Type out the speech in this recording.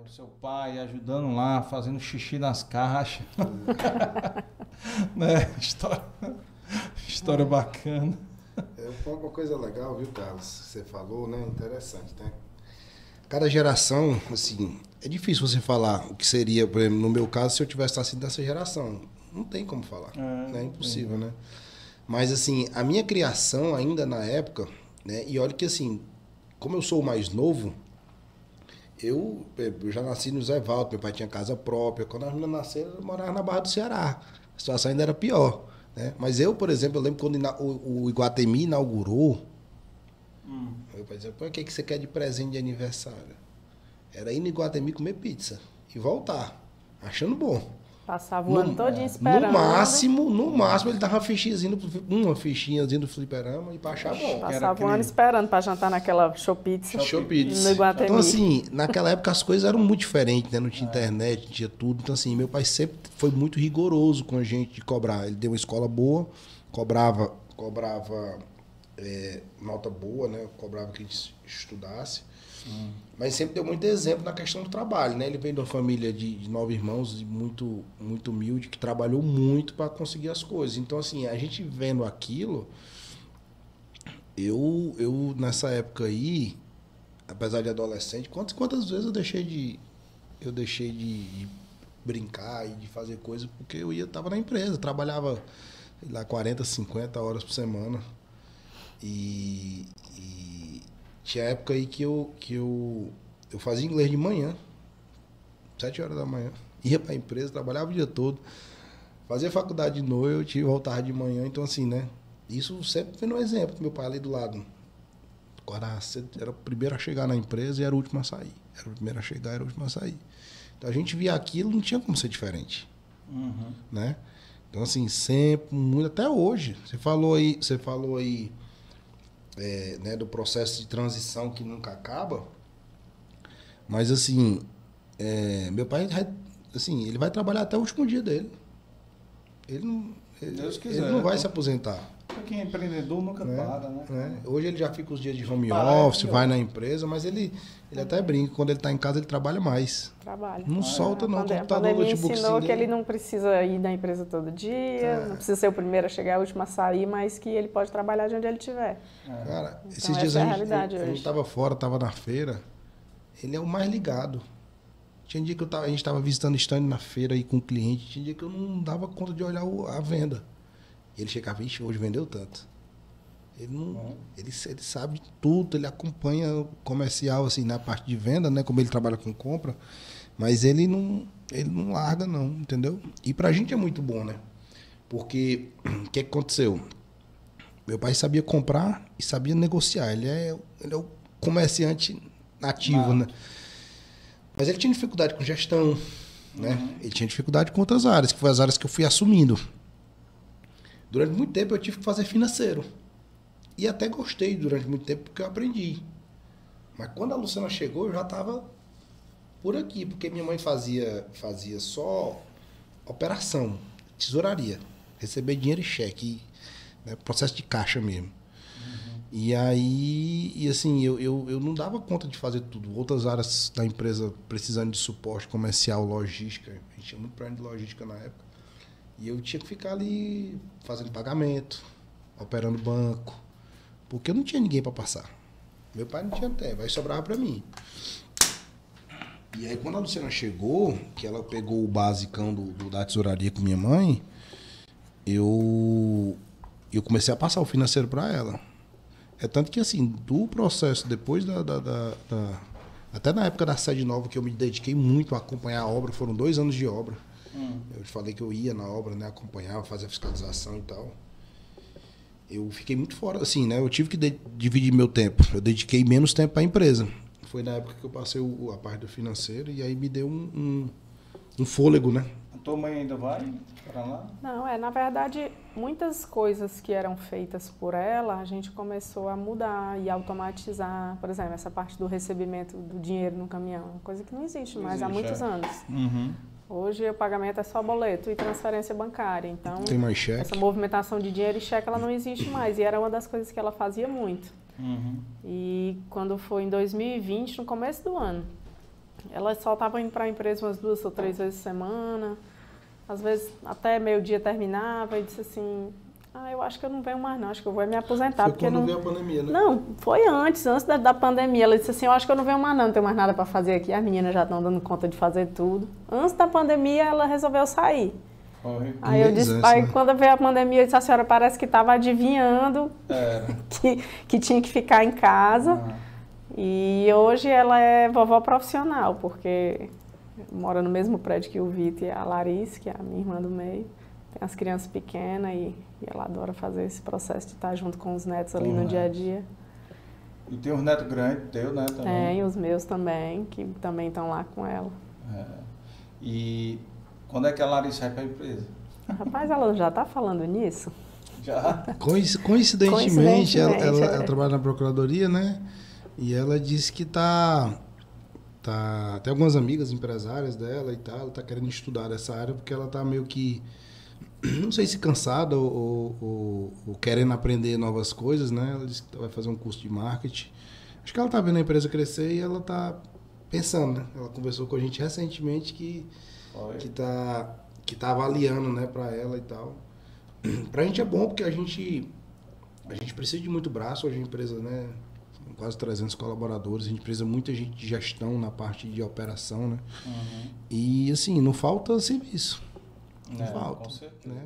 o seu pai ajudando lá, fazendo xixi nas caixas. Né? História bacana. Uma coisa legal, viu, Carlos? Você falou, né? Interessante, né? Cada geração, assim, é difícil você falar o que seria, por exemplo, no meu caso, se eu tivesse nascido dessa geração. Não tem como falar, né? É impossível, né? Mas, assim, a minha criação ainda na época, né? E olha que, assim, como eu sou o mais novo, eu já nasci no Zé Valdo, meu pai tinha casa própria. Quando as meninas nasceram, eu morava na Barra do Ceará. A situação ainda era pior, né? Mas eu, por exemplo, eu lembro quando o Iguatemi inaugurou, meu pai dizia, pô, o que você quer de presente de aniversário? Era ir no Iguatemi comer pizza e voltar, achando bom. Passava o ano todinho esperando. No máximo, ele dava uma fichinhazinha do fliperama e pra achar bom. Passava o ano esperando pra jantar naquela Showpizza. Showpizza. No Iguatemi. Então, assim, naquela época as coisas eram muito diferentes, né? Não tinha internet, não tinha tudo. Então, assim, meu pai sempre foi muito rigoroso com a gente de cobrar. Ele deu uma escola boa, cobrava nota boa, né? Cobrava que a gente estudasse. Mas sempre deu muito exemplo na questão do trabalho, né? Ele veio de uma família de 9 irmãos, muito, muito humilde, que trabalhou muito para conseguir as coisas. Então, assim, a gente vendo aquilo, eu nessa época aí, apesar de adolescente, quantas vezes eu deixei de brincar e de fazer coisas porque eu tava na empresa, trabalhava, sei lá, 40, 50 horas por semana. E tinha época aí que eu fazia inglês de manhã, 7 horas da manhã. Ia pra empresa, trabalhava o dia todo. Fazia faculdade de noite, voltava de manhã. Então, assim, né? Isso sempre foi um exemplo. Meu pai ali do lado. Acordava cedo, era o primeiro a chegar na empresa e era o último a sair. Era o primeiro a chegar e era o último a sair. Então, a gente via aquilo, não tinha como ser diferente. Né? Então, assim, sempre, muito, até hoje. Você falou aí né, do processo de transição que nunca acaba, mas assim, meu pai, assim, ele vai trabalhar até o último dia dele. Ele não vai se aposentar. Pra quem é empreendedor nunca para, né? Hoje ele já fica os dias de home office, vai na empresa, mas ele até brinca, quando ele está em casa ele trabalha mais. Trabalha. Não solta não, computador, a pandemia ensinou que ele não precisa ir na empresa todo dia, não precisa ser o primeiro a chegar, o último a sair, mas que ele pode trabalhar de onde ele estiver. Cara, então, esses dias a realidade gente estava fora, estava na feira, ele é o mais ligado. Tinha dia que a gente estava visitando stand na feira aí com o cliente, tinha dia que eu não dava conta de olhar a venda. Ele chegava, vixe, hoje vendeu tanto. Ele sabe tudo, ele acompanha o comercial, assim, na parte de venda, né? Como ele trabalha com compra, mas ele não larga, não, entendeu? E pra gente é muito bom, né? Porque o que aconteceu? Meu pai sabia comprar e sabia negociar. Ele é o comerciante nativo, né? Mas ele tinha dificuldade com gestão, né? Ele tinha dificuldade com outras áreas, que foram as áreas que eu fui assumindo. Durante muito tempo eu tive que fazer financeiro. E até gostei durante muito tempo porque eu aprendi. Mas quando a Luciana chegou, eu já estava por aqui, porque minha mãe fazia só operação, tesouraria, receber dinheiro e cheque, né, processo de caixa mesmo. E aí, assim, eu não dava conta de fazer tudo. Outras áreas da empresa precisando de suporte comercial, logística, a gente tinha muito problema de logística na época. E eu tinha que ficar ali fazendo pagamento, operando banco, porque eu não tinha ninguém para passar. Meu pai não tinha tempo, aí sobrava para mim. E aí quando a Luciana chegou, que ela pegou o basicão da tesouraria com minha mãe, eu comecei a passar o financeiro para ela. É tanto que assim, do processo, depois até na época da sede nova, que eu me dediquei muito a acompanhar a obra, foram 2 anos de obra. Eu falei que eu ia na obra, né, acompanhava, fazia fiscalização e tal. Eu fiquei muito fora, assim, né? Eu tive que dividir meu tempo. Eu dediquei menos tempo para a empresa. Foi na época que eu passei a parte do financeiro e aí me deu um fôlego, né? A tua mãe ainda vai para lá? Não, na verdade, muitas coisas que eram feitas por ela, a gente começou a mudar e automatizar. Por exemplo, essa parte do recebimento do dinheiro no caminhão, coisa que não existe mais há muitos anos. Hoje o pagamento é só boleto e transferência bancária. Então, tem mais cheque. Essa movimentação de dinheiro e cheque ela não existe mais. E era uma das coisas que ela fazia muito. E quando foi em 2020, no começo do ano, Ela só estava indo para a empresa umas 2 ou 3 vezes por semana. Às vezes até meio-dia terminava e disse assim, eu acho que eu não venho mais não, acho que eu vou me aposentar. Foi porque quando não veio a pandemia, né? Não, foi antes da pandemia. Ela disse assim, eu acho que eu não venho mais não tenho mais nada para fazer aqui. As meninas já estão dando conta de fazer tudo. Antes da pandemia, ela resolveu sair. Aí eu disse, quando veio a pandemia, eu disse, a senhora parece que estava adivinhando que tinha que ficar em casa. E hoje ela é vovó profissional, porque mora no mesmo prédio que o Vitor e a Larissa, que é a minha irmã do meio. Tem as crianças pequenas e ela adora fazer esse processo de estar junto com os netos ali no dia a dia. E tem uns netos grandes, teu, né? Também. Tem, os meus também, que também estão lá com ela. E quando é que a Larissa vai para a empresa? Rapaz, ela já está falando nisso? Já? Coincidentemente, ela trabalha na procuradoria, né? E ela disse que tem algumas amigas empresárias dela e tal, ela tá querendo estudar essa área porque ela tá meio que, não sei se cansada ou querendo aprender novas coisas, né? Ela disse que vai fazer um curso de marketing. Acho que ela tá vendo a empresa crescer e ela tá pensando, né? Ela conversou com a gente recentemente que tá avaliando, né, para ela e tal. Pra gente é bom porque a gente precisa de muito braço, hoje a empresa, né, quase 300 colaboradores, a gente precisa de muita gente de gestão na parte de operação, né? E assim, não falta serviço. Não falta, com certeza. Né?